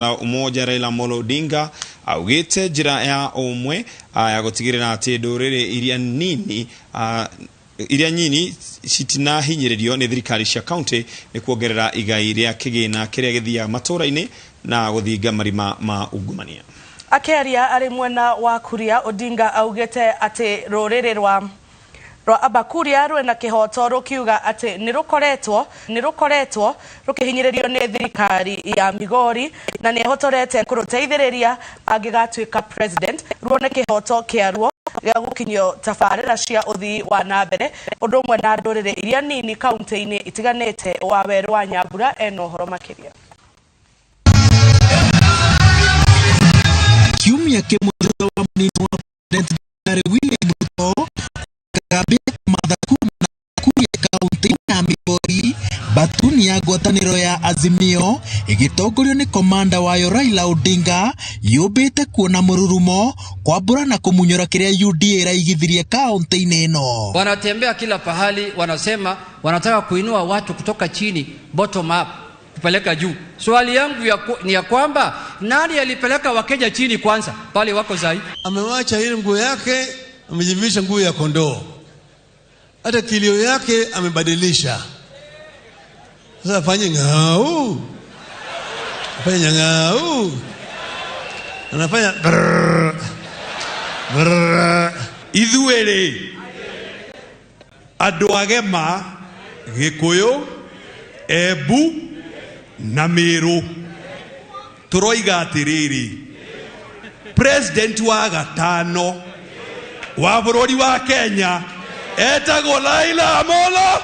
umoja Raila Amolo Odinga augite njira ya umwe ya gutigirira ati ndurire iria nyini citina hinyiririo ni thirikari cia county ni kuongerera igai ria kigina kiria githia matura-ini na guthinga marima ma ungumania. Akeria ari mwena wa Kuria, Odinga augite ati rurire rwa Abakuria rwena kihoto rukiuga ati nirukoretwo rukihinyiririo ni thirikari ya Migori na nihotorete kuruteithiriria angigatuika president ruone kihoto kiaruo ya gukinyo tafarira cia uthi wa nambere undu umwe na ndurire iria nini county-ini itiganete wa Weru wa Nyambura eno horo makiria. Kiumia kimwe wa munini wa president William Ruto kabe madhakuru na Kuria kaunti ya Migori batuni ya ngwataniro ya Azimio igitongorio ni komanda wayo Raila Odinga yubite kuona mururumo kwambura na kumunyora kiria UDA raigithirie kaunti-ini ino. Wanatembea kila pahali, wanasema wanataka kuinua watu kutoka chini, bottom up, kupeleka juu. Swali yangu ni ya kwamba nani alipeleka Wakenya chini kwanza pale wako zai? Amewacha ile nguo yake, amejivisha nguo ya kondoo. Hata kilio yake amebadilisha. Sasa fanye ngau. Fanya ngau. Anafanya brrr. Brrr. Ithuere andu agema Gikuyu, Embu na Meru turoiga atiriri president wa gatano wa bururi wa Kenya etagwo Raila Amolo.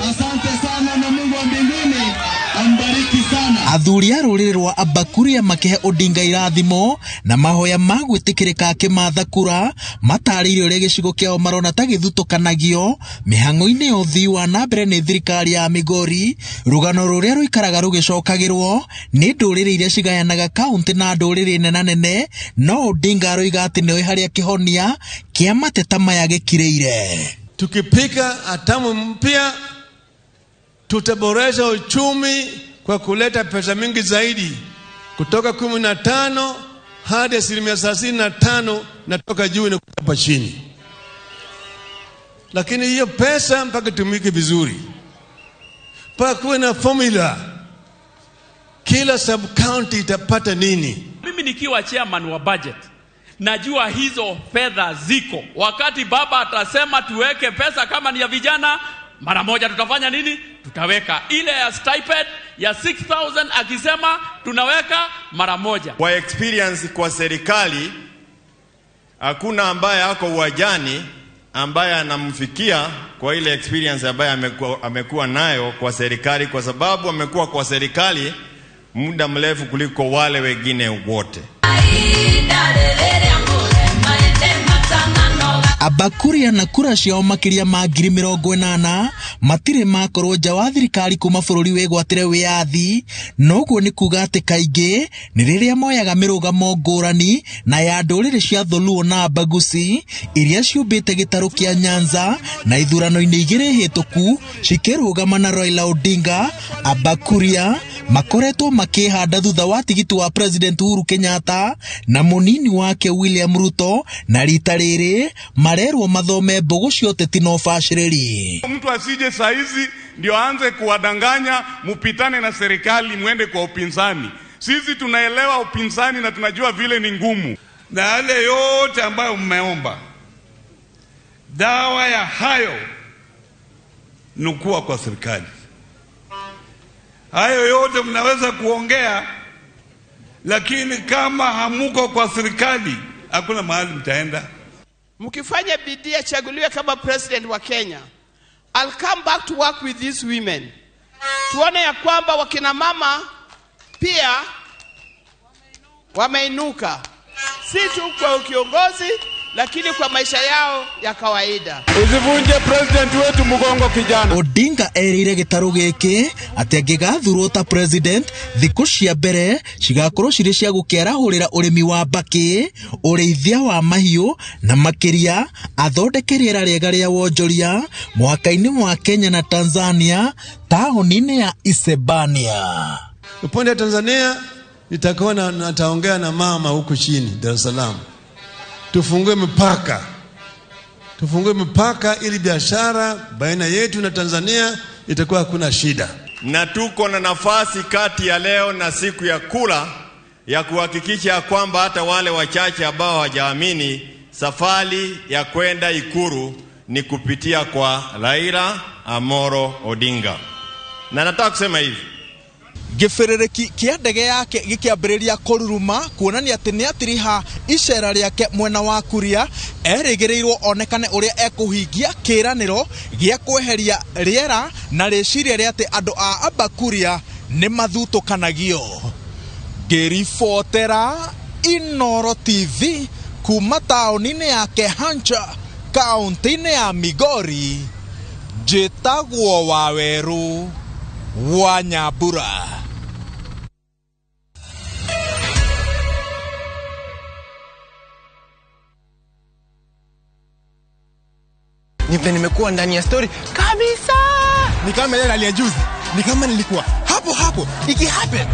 Asante sana na Mungu wa mbinguni ambariki sana. Athuri a rurire rwa Abakuria makihe Odinga irathimo na mahoya magwitikirika akimatha kura mataririo ria gicigo kiao marona ta githutukanagio mihango-ini ya uthii wa nambere ni thirikari ya Migori, rugano ruria ruikaraga rugicokagirwo ni ndurire iria cigayanaga kaunti na ndurire nene no Odinga aroiga ati niwe haria kihonia kia mateta maya gikireire. Tukipika atamu mpya tutaboresha uchumi kwa kuleta pesa mingi zaidi kutoka 15 hadi 35% natoka juu na kutoka chini. Lakini hiyo pesa mpaka tumike vizuri, mpaka kuwe na formula kila sub county itapata nini. Mimi nikiwa chairman wa budget najua hizo fedha ziko. Wakati baba atasema tuweke pesa kama ni ya vijana, mara moja tutafanya nini? Tutaweka. Ile ya stipend ya 6,000 akisema tunaweka mara moja. Kwa experience kwa serikali hakuna ambaye ako uwajani ambaye anamfikia kwa ile experience ambaye amekuwa nayo kwa serikali, kwa sababu amekuwa kwa serikali muda mrefu kuliko wale wengine wote. Abakuria na kura ciao makiria ma 80,000 matire makorwo nja wa thirikari kuma bururi wegwatire wiathi, noguo ni kuga ati kaingi ni riria moyaga mirugamo ngurani na ya ndurire cia Dholuo na Abagusi iria ciumbite gitaru kia Nyanza na ithurano-ini igiri hituku cikirugama na Raila Odinga. Abakuria makoretwo makihanda thutha wa tigiti wa President Uhuru Kenyatta na munini wake William Ruto, na rita riri marerwo mathome mbugu cio teti no baciriri. Mtu asije saizi ndio aanze kuwadanganya mupitane na serikali mwende kwa upinzani. Sisi tunaelewa upinzani na tunajua vile ni ngumu. Na yale yote ambayo mmeomba, dawa ya hayo nukua kwa serikali. Hayo yote mnaweza kuongea, lakini kama hamuko kwa serikali hakuna mahali mtaenda. Mkifanya bidii achaguliwe kama president wa Kenya, I'll come back to work with these women. Tuone ya kwamba wakina mama pia wameinuka, si tu kwa kiongozi lakini kwa maisha yao ya kawaida. Usivunje president wetu mgongo kijana. Odinga erire gitaru giki ati angigathurwo ta president thiku cia mbere cigakorwo cirĩ cia gũkĩarahũrĩra ũrĩmi wa mbakĩ, ũrĩithia wa mahiũ na makĩria athondeke rĩera rĩega rĩa wonjoria mwaka-inĩ wa Kenya na Tanzania taũni-inĩ ya Isebania. Upande wa Tanzania nitakuwa nataongea na mama huku chini Dar es Salaam. Tufungue mipaka ili biashara baina yetu na Tanzania itakuwa hakuna shida. Na tuko na nafasi kati ya leo na siku ya kula ya kuhakikisha kwamba hata wale wachache ambao hawajaamini safari ya kwenda Ikuru ni kupitia kwa Raila Amolo Odinga. Na nataka kusema hivi, gĩbĩrĩrĩki kĩa ndege yake gĩkĩambĩrĩria kũruruma kuonania atĩ nĩ atiriha icera rĩake mwena wa Kuria, erĩgĩrĩirwo onekane ũrĩa ekũhingia kĩranĩro gĩa kweheria rĩera na rĩciria rĩa atĩ andũ a Abakuria nĩ mathutũkanagio. Ngĩribotera Inooro TV kuma taũni-inĩ ya Kehancha, kaũntĩ-inĩ ya Migori, njĩtagwo Waweru wa Nyambura. Nimekuwa ndani ya story kabisa. Ni kama ile aliyejuzi. Ni kama nilikuwa hapo iki happen.